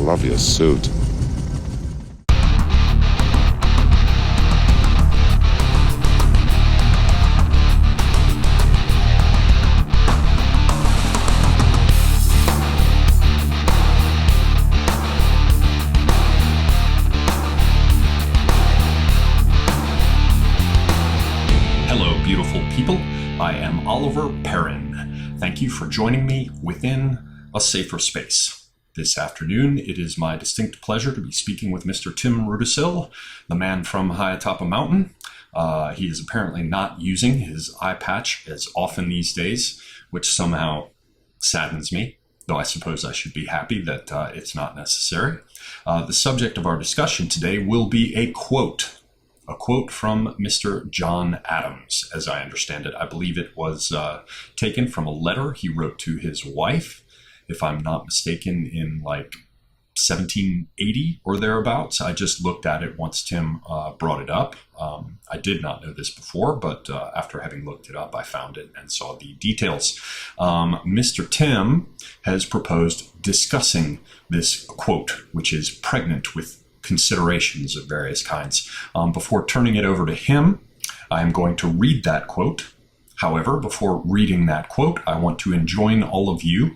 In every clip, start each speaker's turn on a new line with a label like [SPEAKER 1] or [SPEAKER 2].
[SPEAKER 1] love your suit.
[SPEAKER 2] Hello, beautiful people. I am Oliver Perrin. Thank you for joining me within a safer space. This afternoon, it is my distinct pleasure to be speaking with Mr. Tim Rudisil, the man from high atop a mountain. He is apparently not using his eye patch as often these days, which somehow saddens me, though I suppose I should be happy that it's not necessary. The subject of our discussion today will be a quote from Mr. John Adams, as I understand it. I believe it was taken from a letter he wrote to his wife, if I'm not mistaken, in like 1780 or thereabouts. I just looked at it once Tim brought it up. I did not know this before, but after having looked it up, I found it and saw the details. Mr. Tim has proposed discussing this quote, which is pregnant with considerations of various kinds. Before turning it over to him, I am going to read that quote. However, before reading that quote, I want to enjoin all of you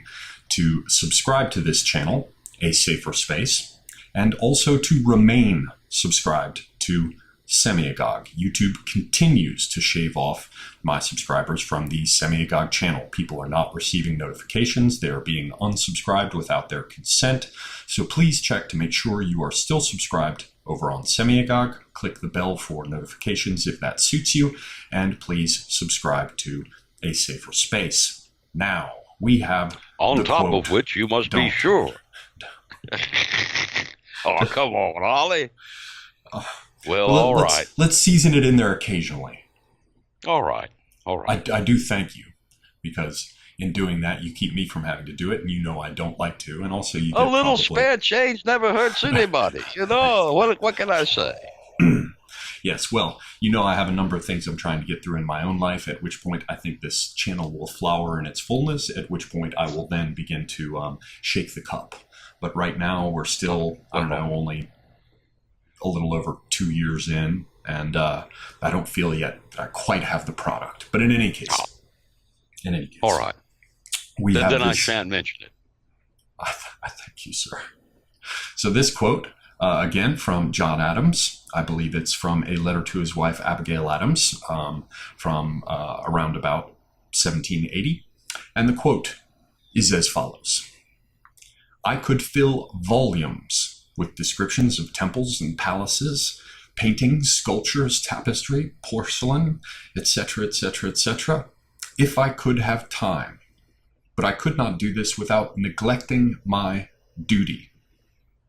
[SPEAKER 2] to subscribe to this channel, A Safer Space, and also to remain subscribed to Semiagog. YouTube continues to shave off my subscribers from the Semiagog channel. People are not receiving notifications. They are being unsubscribed without their consent. So please check to make sure you are still subscribed over on Semiagog. Click the bell for notifications if that suits you. And please subscribe to A Safer Space. Now, we have
[SPEAKER 3] on top
[SPEAKER 2] quote,
[SPEAKER 3] of which you must be sure. Oh, come on, Ollie. Well, all right.
[SPEAKER 2] Let's season it in there occasionally.
[SPEAKER 3] All right.
[SPEAKER 2] I do thank you, because in doing that, you keep me from having to do it, and you know I don't like to, and also you
[SPEAKER 3] a little spare change never hurts anybody. You know, what can I say?
[SPEAKER 2] Yes, well, you know I have a number of things I'm trying to get through in my own life, at which point I think this channel will flower in its fullness, at which point I will then begin to shake the cup. But right now, we're still, I don't know, only a little over 2 years in, and I don't feel yet that I quite have the product. But in any case,
[SPEAKER 3] all right. Then I shan't mention it.
[SPEAKER 2] I thank you, sir. So this quote, again, from John Adams. I believe it's from a letter to his wife, Abigail Adams, from around about 1780. And the quote is as follows. I could fill volumes with descriptions of temples and palaces, paintings, sculptures, tapestry, porcelain, etc., etc., etc., if I could have time. But I could not do this without neglecting my duty.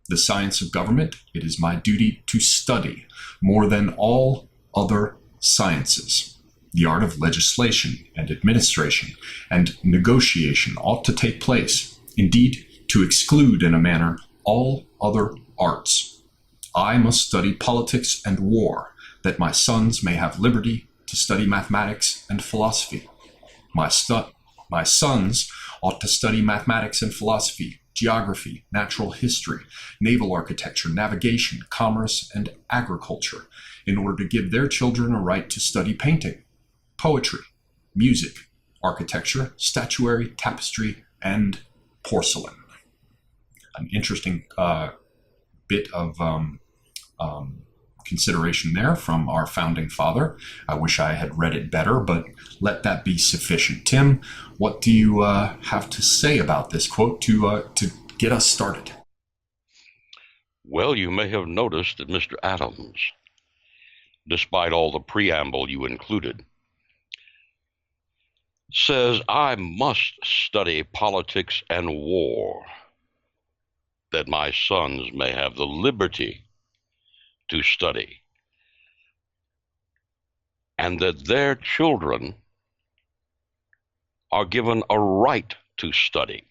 [SPEAKER 2] The science of government, it is my duty to study more than all other sciences. The art of legislation and administration and negotiation ought to take place, indeed, to exclude in a manner all other arts. I must study politics and war, that my sons may have liberty to study mathematics and philosophy. My sons ought to study mathematics and philosophy, geography, natural history, naval architecture, navigation, commerce, and agriculture, in order to give their children a right to study painting, poetry, music, architecture, statuary, tapestry, and porcelain. An interesting bit of consideration there from our founding father. I wish I had read it better, but let that be sufficient. Tim, what do you have to say about this quote to get us started?
[SPEAKER 3] Well, you may have noticed that Mr. Adams, despite all the preamble you included, says, I must study politics and war, that my sons may have the liberty to study, and that their children are given a right to study,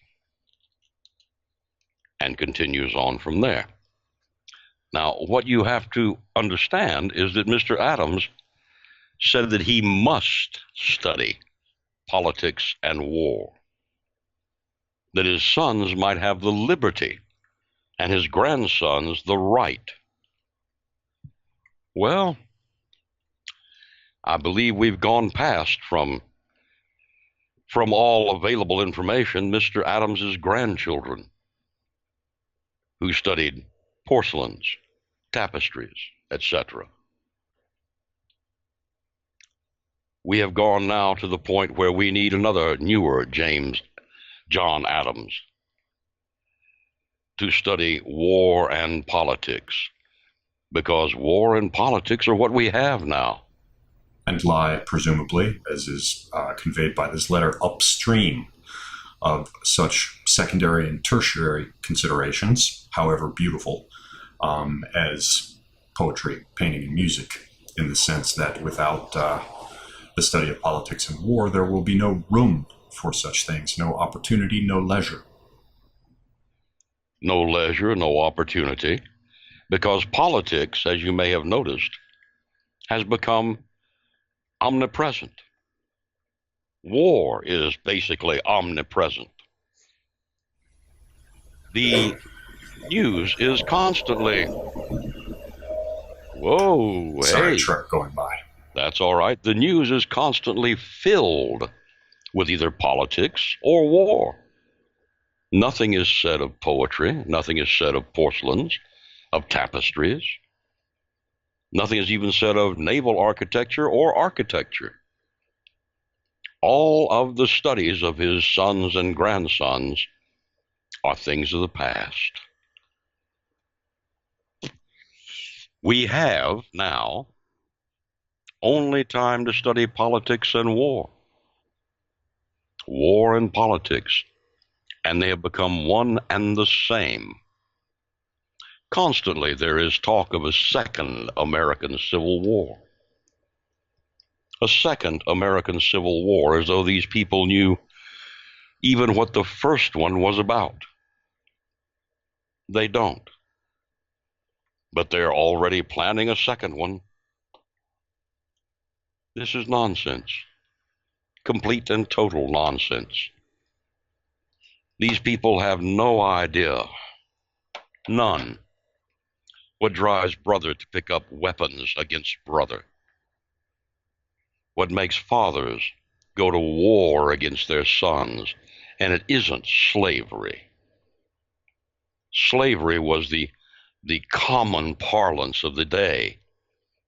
[SPEAKER 3] and continues on from there. Now, what you have to understand is that Mr. Adams said that he must study politics and war, that his sons might have the liberty and his grandsons the right. Well, I believe we've gone past from all available information, Mr. Adams's grandchildren, who studied porcelains, tapestries, etc. We have gone now to the point where we need another newer John Adams, to study war and politics, because war and politics are what we have now.
[SPEAKER 2] And lie, presumably, as is conveyed by this letter, upstream of such secondary and tertiary considerations, however beautiful, as poetry, painting, and music, in the sense that without the study of politics and war, there will be no room for such things, no opportunity, no leisure.
[SPEAKER 3] No leisure, no opportunity, because politics, as you may have noticed, has become omnipresent. War is basically omnipresent. The news is constantly, whoa,
[SPEAKER 2] Sorry,
[SPEAKER 3] hey,
[SPEAKER 2] truck going by.
[SPEAKER 3] that's all right. The news is constantly filled with either politics or war. Nothing is said of poetry. Nothing is said of porcelains, of tapestries. Nothing is even said of naval architecture or architecture. All of the studies of his sons and grandsons are things of the past. We have now only time to study politics and war. War and politics, and they have become one and the same. Constantly there is talk of a second American Civil War. A second American Civil War, as though these people knew even what the first one was about. They don't. But they're already planning a second one. This is nonsense. Complete and total nonsense. These people have no idea, none, what drives brother to pick up weapons against brother. What makes fathers go to war against their sons, and it isn't slavery. Slavery was the common parlance of the day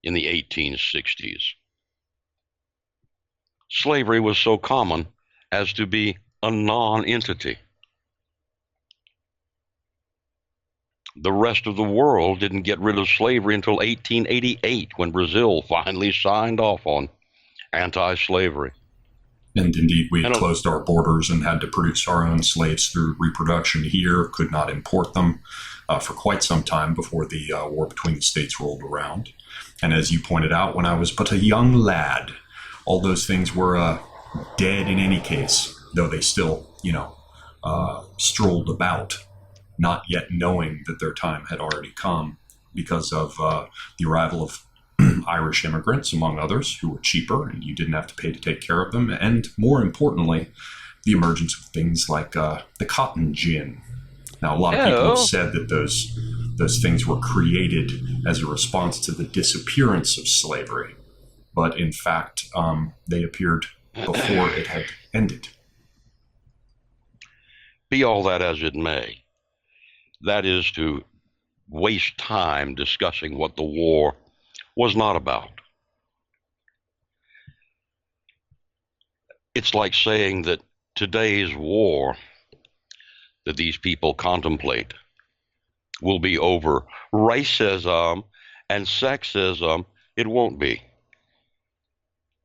[SPEAKER 3] in the 1860s. Slavery was so common as to be a non-entity. The rest of the world didn't get rid of slavery until 1888, when Brazil finally signed off on anti-slavery.
[SPEAKER 2] And indeed, we closed our borders and had to produce our own slaves through reproduction here, could not import them for quite some time before the war between the states rolled around. And as you pointed out, when I was but a young lad, all those things were dead in any case, though they still, strolled about, not yet knowing that their time had already come because of the arrival of Irish immigrants, among others, who were cheaper and you didn't have to pay to take care of them, and more importantly, the emergence of things like the cotton gin. Now, a lot of people have said that those things were created as a response to the disappearance of slavery, but in fact, they appeared before it had ended.
[SPEAKER 3] Be all that as it may, that is to waste time discussing what the war was not about. It's like saying that today's war that these people contemplate will be over racism and sexism. It won't be.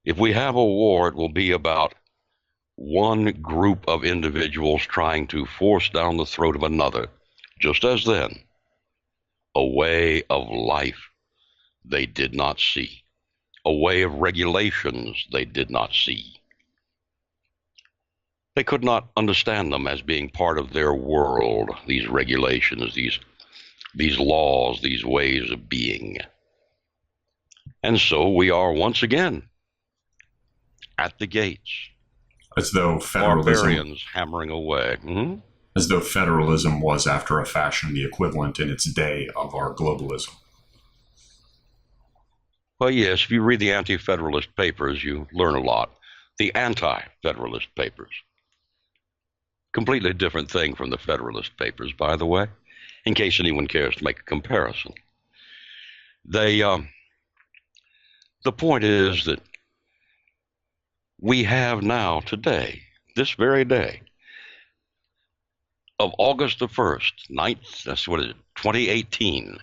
[SPEAKER 3] If we have a war, it will be about one group of individuals trying to force down the throat of another, just as then, a way of life they did not see, a way of regulations they did not see. They could not understand them as being part of their world, these regulations, these laws, these ways of being. And so we are once again at the gates.
[SPEAKER 2] As though federalism,
[SPEAKER 3] barbarians hammering away. Mm-hmm.
[SPEAKER 2] As though federalism was, after a fashion, the equivalent in its day of our globalism.
[SPEAKER 3] Well, yes, if you read the anti-federalist papers, you learn a lot. The anti-federalist papers. Completely different thing from the Federalist Papers, by the way, in case anyone cares to make a comparison. They, the point is that we have now, today, this very day, of August the 1st, that's what is it, 2018,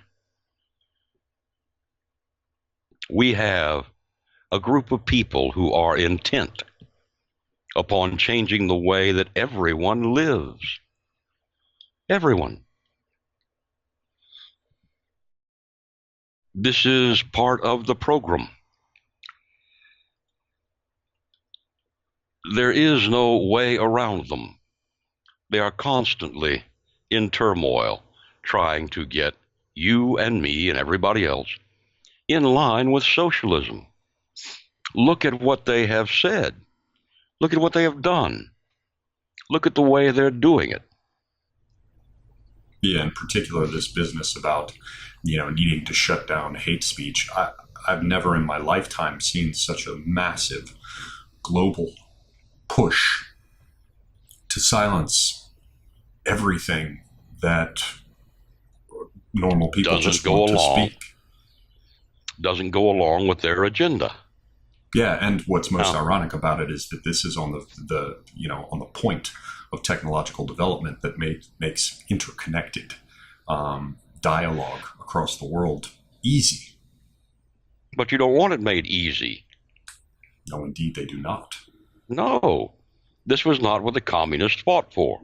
[SPEAKER 3] we have a group of people who are intent upon changing the way that everyone lives. Everyone. This is part of the program. There is no way around them. They are constantly in turmoil, trying to get you and me and everybody else in line with socialism. Look at what they have said. Look at what they have done. Look at the way they're doing it.
[SPEAKER 2] Yeah, in particular, this business about, needing to shut down hate speech. I've never in my lifetime seen such a massive global push to silence everything that normal people just want to speak.
[SPEAKER 3] Doesn't go along with their agenda.
[SPEAKER 2] Yeah, and what's most ironic about it is that this is on the on the point of technological development that makes interconnected dialogue across the world easy.
[SPEAKER 3] But you don't want it made easy.
[SPEAKER 2] No, indeed, they do not.
[SPEAKER 3] No, this was not what the communists fought for.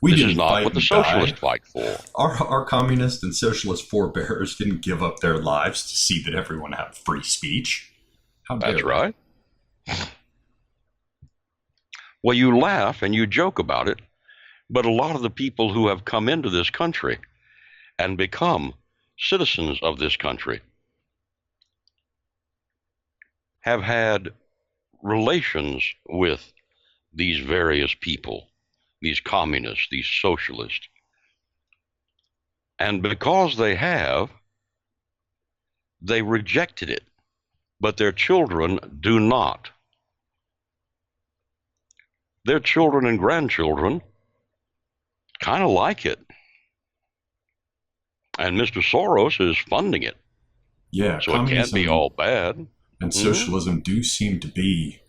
[SPEAKER 3] This is not what the socialists fight for.
[SPEAKER 2] Our communist and socialist forebears didn't give up their lives to see that everyone had free speech. How dare
[SPEAKER 3] That's right. Well, you laugh and you joke about it, but a lot of the people who have come into this country and become citizens of this country have had relations with these various people, these communists, these socialists. And because they rejected it, but their children do not. Their children and grandchildren kind of like it. And Mr. Soros is funding it.
[SPEAKER 2] Yeah,
[SPEAKER 3] so it can't be all bad.
[SPEAKER 2] And socialism do seem to be,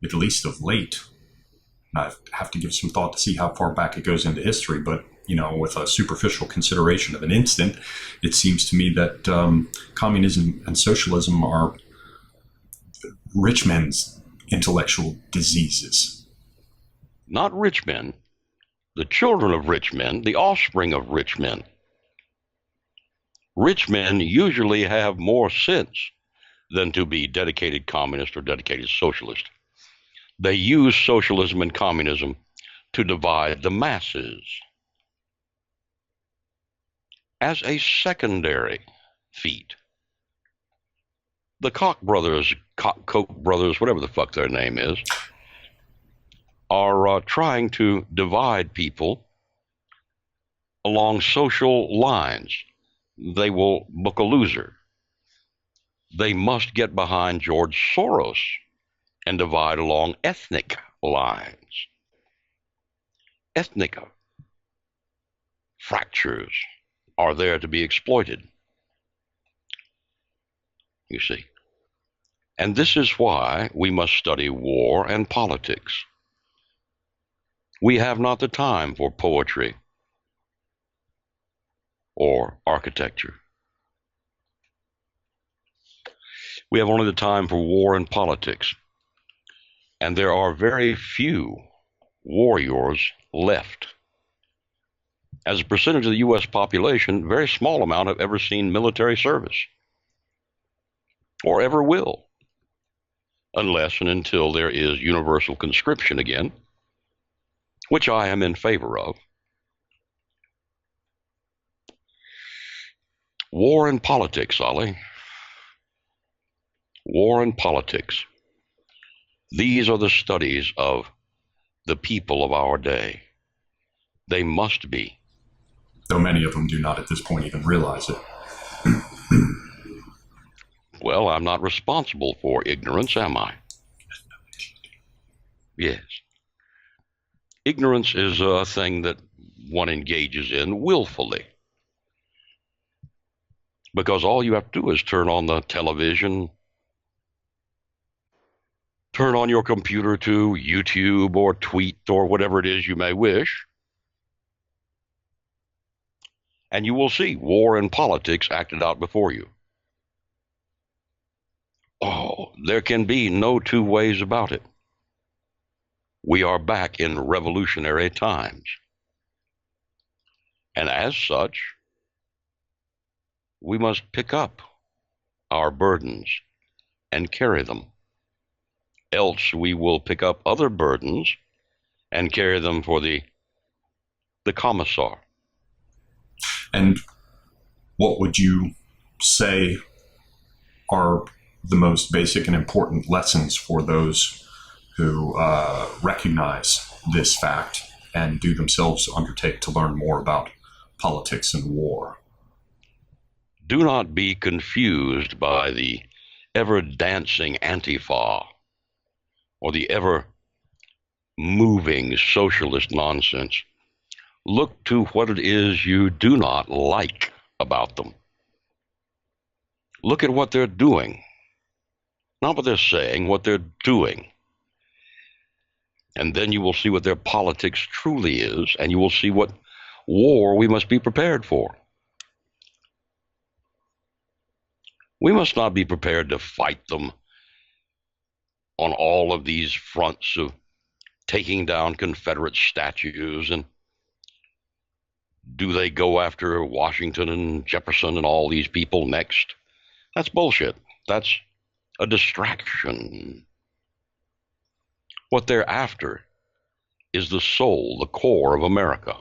[SPEAKER 2] at least of late, I have to give some thought to see how far back it goes into history, but with a superficial consideration of an instant, it seems to me that communism and socialism are rich men's intellectual diseases.
[SPEAKER 3] Not rich men. The children of rich men, the offspring of rich men. Rich men usually have more sense than to be dedicated communist or dedicated socialist. They use socialism and communism to divide the masses as a secondary feat. The Koch brothers, whatever the fuck their name is, are trying to divide people along social lines. They will book a loser. They must get behind George Soros and divide along ethnic lines. Ethnic fractures are there to be exploited, you see. And this is why we must study war and politics. We have not the time for poetry or architecture. We have only the time for war and politics. And there are very few warriors left. As a percentage of the U.S. population, very small amount have ever seen military service or ever will, unless and until there is universal conscription again, which I am in favor of. War and politics, Ollie. War and politics. These are the studies of the people of our day. They must be.
[SPEAKER 2] Though many of them do not at this point even realize it.
[SPEAKER 3] Well, I'm not responsible for ignorance, am I? Yes. Ignorance is a thing that one engages in willfully. Because all you have to do is turn on the television, turn on your computer to YouTube or tweet or whatever it is you may wish, and you will see war and politics acted out before you. Oh, there can be no two ways about it. We are back in revolutionary times. And as such, we must pick up our burdens and carry them. Else we will pick up other burdens and carry them for the commissar.
[SPEAKER 2] And what would you say are the most basic and important lessons for those who recognize this fact and do themselves undertake to learn more about politics and war?
[SPEAKER 3] Do not be confused by the ever-dancing Antifa or the ever-moving socialist nonsense. Look to what it is you do not like about them. Look at what they're doing. Not what they're saying, what they're doing. And then you will see what their politics truly is, and you will see what war we must be prepared for. We must not be prepared to fight them on all of these fronts of taking down Confederate statues, and do they go after Washington and Jefferson and all these people next? That's bullshit. That's a distraction. What they're after is the soul, the core of America,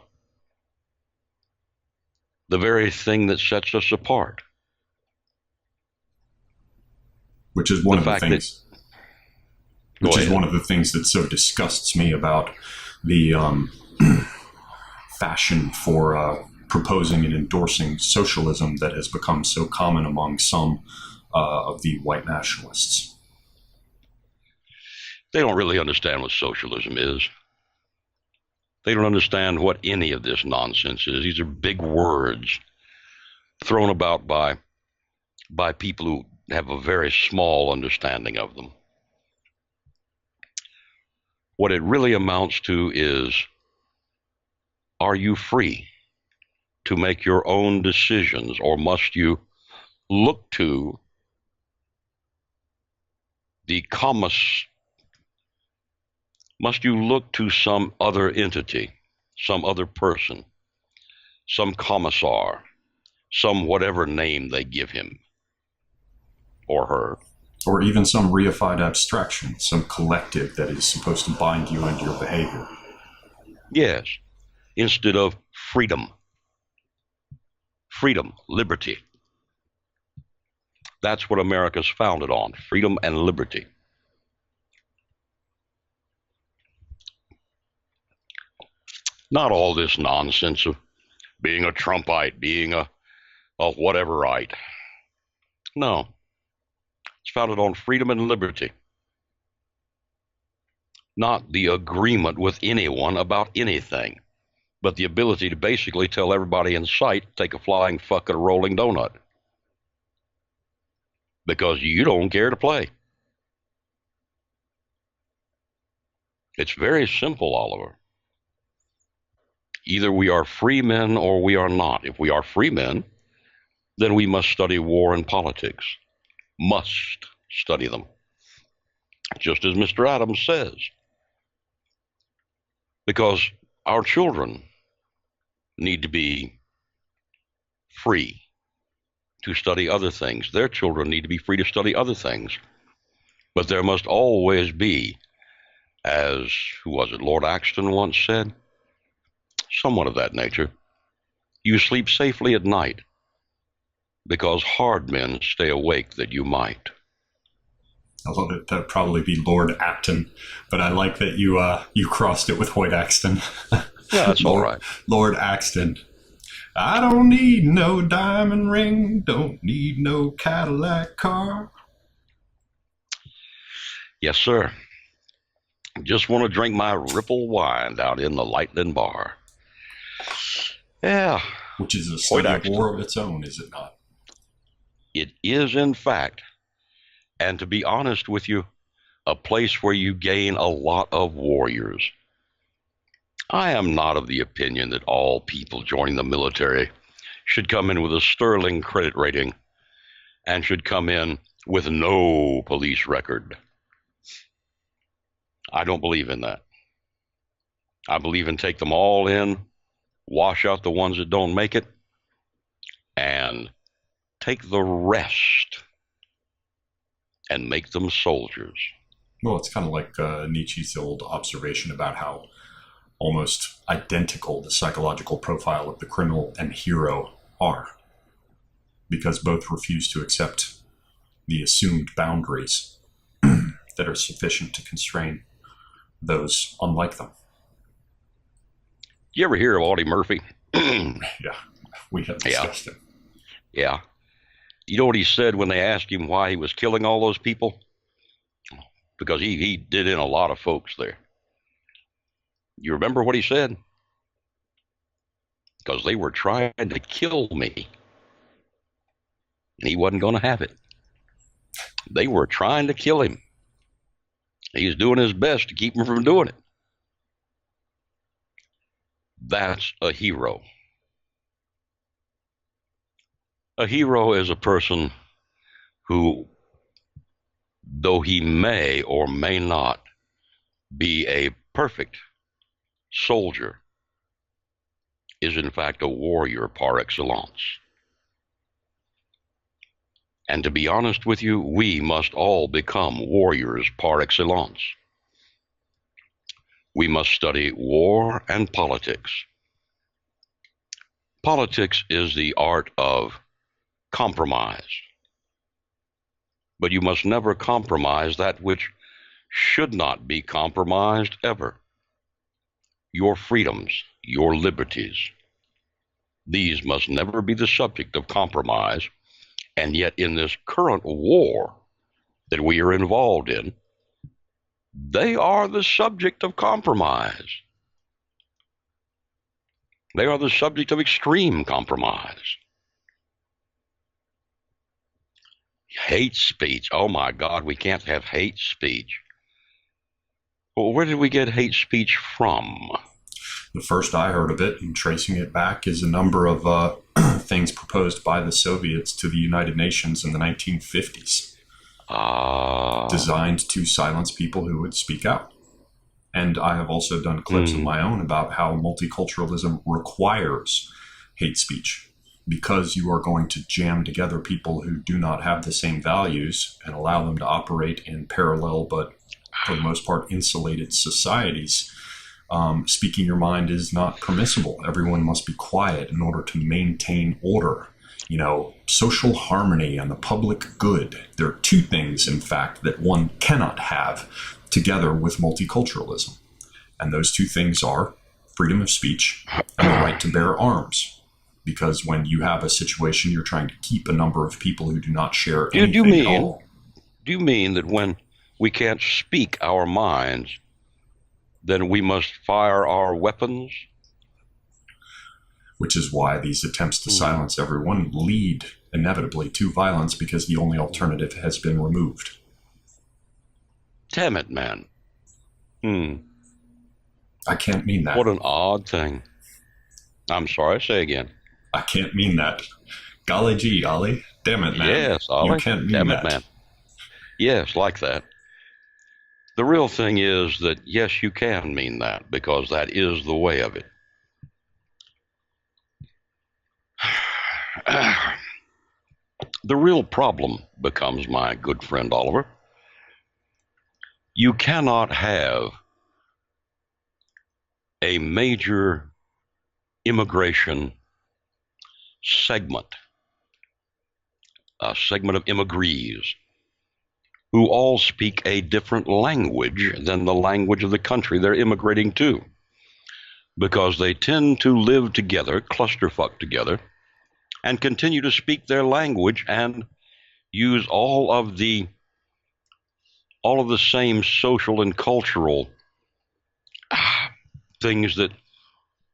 [SPEAKER 3] the very thing that sets us apart.
[SPEAKER 2] Which is one of the things. Which is one of the things that so disgusts me about the fashion for proposing and endorsing socialism that has become so common among some of the white nationalists.
[SPEAKER 3] They don't really understand what socialism is. They don't understand what any of this nonsense is. These are big words thrown about by people who have a very small understanding of them. What it really amounts to is, are you free to make your own decisions, or must you look to must you look to some other entity, some other person, some commissar, some whatever name they give him or her?
[SPEAKER 2] Or even some reified abstraction, some collective that is supposed to bind you into your behavior.
[SPEAKER 3] Yes, instead of freedom. Freedom, liberty. That's what America's founded on, freedom and liberty. Not all this nonsense of being a Trumpite, being a whateverite. No. It's founded on freedom and liberty. Not the agreement with anyone about anything, but the ability to basically tell everybody in sight, take a flying fuck at a rolling donut. Because you don't care to play. It's very simple, Oliver. Either we are free men or we are not. If we are free men, then we must study war and politics. Must study them. Just as Mr. Adams says. Because our children need to be free to study other things. Their children need to be free to study other things. But there must always be, as, who was it, Lord Axton once said? Somewhat of that nature. You sleep safely at night, because hard men stay awake that you might.
[SPEAKER 2] Although that'd probably be Lord Acton, but I like that you crossed it with Hoyt Axton.
[SPEAKER 3] Yeah, that's all
[SPEAKER 2] Lord
[SPEAKER 3] right.
[SPEAKER 2] Lord Axton. I don't need no diamond ring, don't need no Cadillac car.
[SPEAKER 3] Yes, sir. Just want to drink my Ripple wine down in the Lightning Bar. Yeah,
[SPEAKER 2] Which is a
[SPEAKER 3] Hoyt
[SPEAKER 2] study of
[SPEAKER 3] Axton.
[SPEAKER 2] war of its own, is it not?
[SPEAKER 3] It is, in fact, and to be honest with you, a place where you gain a lot of warriors. I am not of the opinion that all people joining the military should come in with a sterling credit rating and should come in with no police record. I don't believe in that. I believe in take them all in, wash out the ones that don't make it, and take the rest and make them soldiers.
[SPEAKER 2] Well, it's kind of like Nietzsche's old observation about how almost identical the psychological profile of the criminal and hero are, because both refuse to accept the assumed boundaries that are sufficient to constrain those unlike them.
[SPEAKER 3] You ever hear of Audie Murphy?
[SPEAKER 2] Yeah, we have discussed it.
[SPEAKER 3] Yeah. You know what he said when they asked him why he was killing all those people? Because he did in a lot of folks there. You remember what he said? Because they were trying to kill me. And he wasn't going to have it. They were trying to kill him. He's doing his best to keep them from doing it. That's a hero. A hero is a person who, though he may or may not be a perfect soldier, is in fact a warrior par excellence. And to be honest with you, we must all become warriors par excellence. We must study war and politics. Politics is the art of compromise. But you must never compromise that which should not be compromised ever. Your freedoms, your liberties. These must never be the subject of compromise. And yet in this current war that we are involved in, they are the subject of compromise. They are the subject of extreme compromise. Hate speech. Oh my God, we can't have hate speech. Well, where did we get hate speech from?
[SPEAKER 2] The first I heard of it, and tracing it back, is a number of things proposed by the Soviets to the United Nations in the 1950s, designed to silence people who would speak out. And I have also done clips of my own about how multiculturalism requires hate speech, because you are going to jam together people who do not have the same values and allow them to operate in parallel but for the most part insulated societies. Speaking your mind is not permissible. Everyone must be quiet in order to maintain order. You know, social harmony and the public good. There are two things, in fact, that one cannot have together with multiculturalism. And those two things are freedom of speech and the right to bear arms. Because when you have a situation, you're trying to keep a number of people who do not share anything at all.
[SPEAKER 3] Do you mean that when we can't speak our minds, then we must fire our weapons?
[SPEAKER 2] Which is why these attempts to silence everyone lead inevitably to violence, because the only alternative has been removed.
[SPEAKER 3] Damn it, man.
[SPEAKER 2] I can't mean that.
[SPEAKER 3] What an odd thing. I'm sorry, say again.
[SPEAKER 2] I can't mean that. Golly gee, Ollie. Damn it, man.
[SPEAKER 3] Yes, Ollie.
[SPEAKER 2] You can't mean
[SPEAKER 3] Damn
[SPEAKER 2] that.
[SPEAKER 3] it, man. Yes, like that. The real thing is that, yes, you can mean that, because that is the way of it. The real problem becomes, my good friend Oliver, you cannot have a major immigration segment, a segment of immigrees, who all speak a different language than the language of the country they're immigrating to, because they tend to live together, clusterfuck together, and continue to speak their language and use all of the same social and cultural things that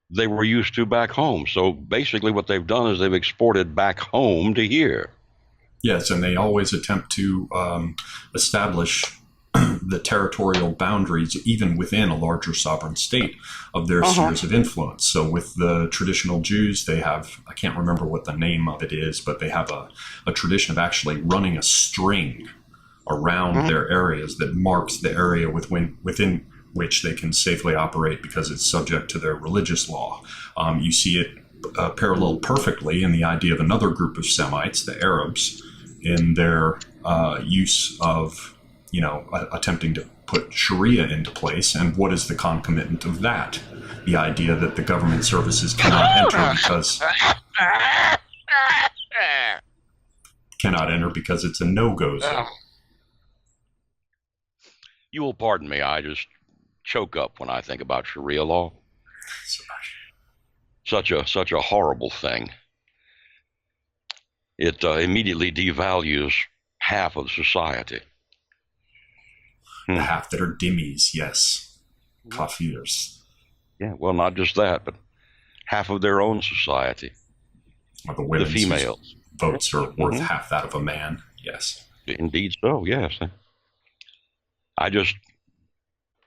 [SPEAKER 3] they were used to back home. So basically what they've done is they've exported back home to here.
[SPEAKER 2] Yes, and they always attempt to establish the territorial boundaries, even within a larger sovereign state, of their spheres of influence. So with the traditional Jews, they have, I can't remember what the name of it is, but they have a tradition of actually running a string around their areas that marks the area within which they can safely operate because it's subject to their religious law. You see it paralleled perfectly in the idea of another group of Semites, the Arabs, in their use of, attempting to put Sharia into place. And what is the concomitant of that? The idea that the government services cannot enter because it's a no-go zone.
[SPEAKER 3] You will pardon me, I just choke up when I think about Sharia law. Such a horrible thing. It immediately devalues half of society.
[SPEAKER 2] The half that are dhimmis, yes. Kafirs.
[SPEAKER 3] Yeah, well, not just that, but half of their own society.
[SPEAKER 2] Or the women's
[SPEAKER 3] females.
[SPEAKER 2] Votes are worth half that of a man, yes.
[SPEAKER 3] Indeed so, yes. I just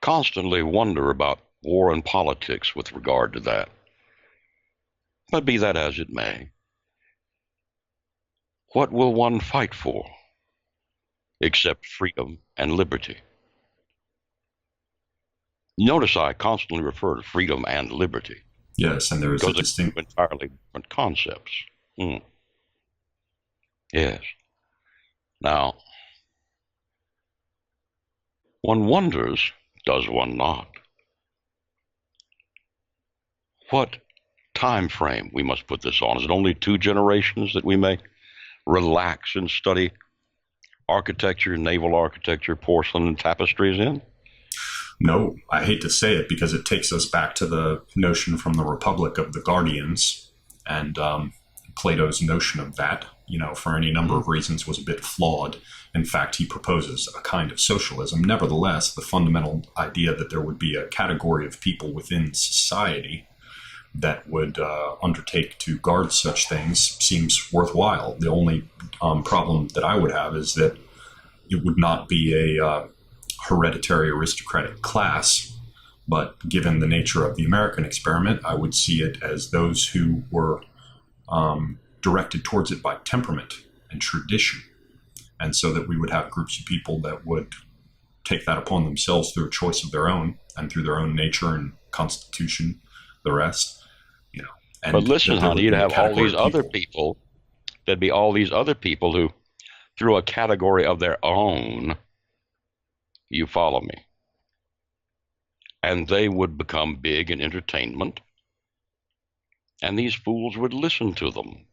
[SPEAKER 3] constantly wonder about war and politics with regard to that. But be that as it may, what will one fight for except freedom and liberty? Notice I constantly refer to freedom and liberty.
[SPEAKER 2] Yes, and there is a distinct...
[SPEAKER 3] entirely different concepts. Yes. Now, one wonders, does one not, what time frame we must put this on? Is it only 2 generations that we may relax and study architecture, naval architecture, porcelain, and tapestries in?
[SPEAKER 2] No, I hate to say it because it takes us back to the notion from the Republic of the Guardians, and Plato's notion of that, for any number of reasons was a bit flawed. In fact, he proposes a kind of socialism. Nevertheless, the fundamental idea that there would be a category of people within society that would undertake to guard such things seems worthwhile. The only problem that I would have is that it would not be a hereditary aristocratic class, but given the nature of the American experiment, I would see it as those who were directed towards it by temperament and tradition. And so that we would have groups of people that would take that upon themselves through a choice of their own and through their own nature and constitution, the rest. And
[SPEAKER 3] but listen, honey, you'd have all these other people. There'd be all these other people who, through a category of their own, you follow me, and they would become big in entertainment, and these fools would listen to them.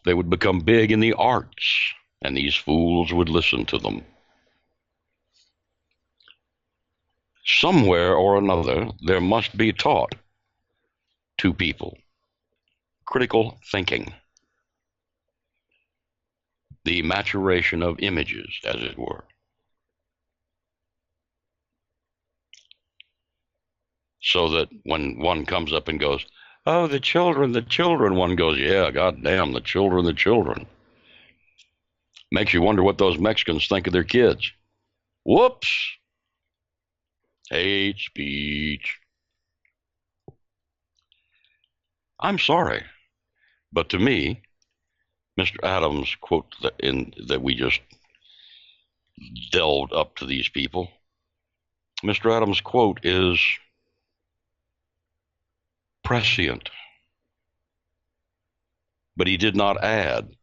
[SPEAKER 3] They would become big in the arts, and these fools would listen to them. Somewhere or another, there must be taught to people critical thinking, the maturation of images, as it were. So that when one comes up and goes, oh, the children, one goes, yeah, goddamn, the children. Makes you wonder what those Mexicans think of their kids. Whoops. Hate speech. I'm sorry, but to me, Mr. Adams' quote that we just delved up to these people, Mr. Adams' quote is prescient. But he did not add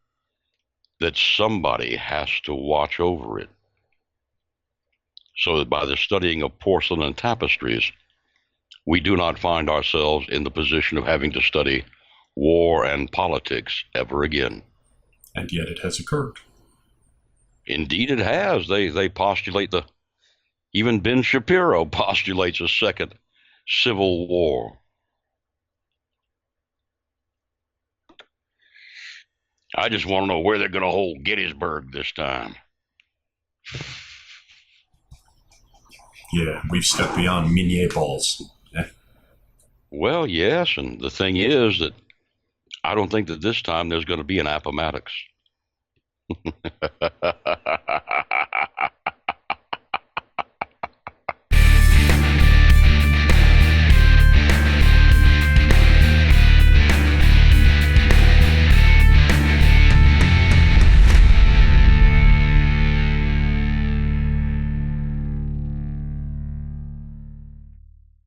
[SPEAKER 3] that somebody has to watch over it. So that by the studying of porcelain and tapestries, we do not find ourselves in the position of having to study war and politics ever again.
[SPEAKER 2] And yet it has occurred.
[SPEAKER 3] Indeed, it has. They postulate the even Ben Shapiro postulates a second civil war. I just want to know where they're going to hold Gettysburg this time.
[SPEAKER 2] Yeah, we've stepped beyond Minier balls.
[SPEAKER 3] Well, yes, and the thing is that I don't think that this time there's going to be an Appomattox.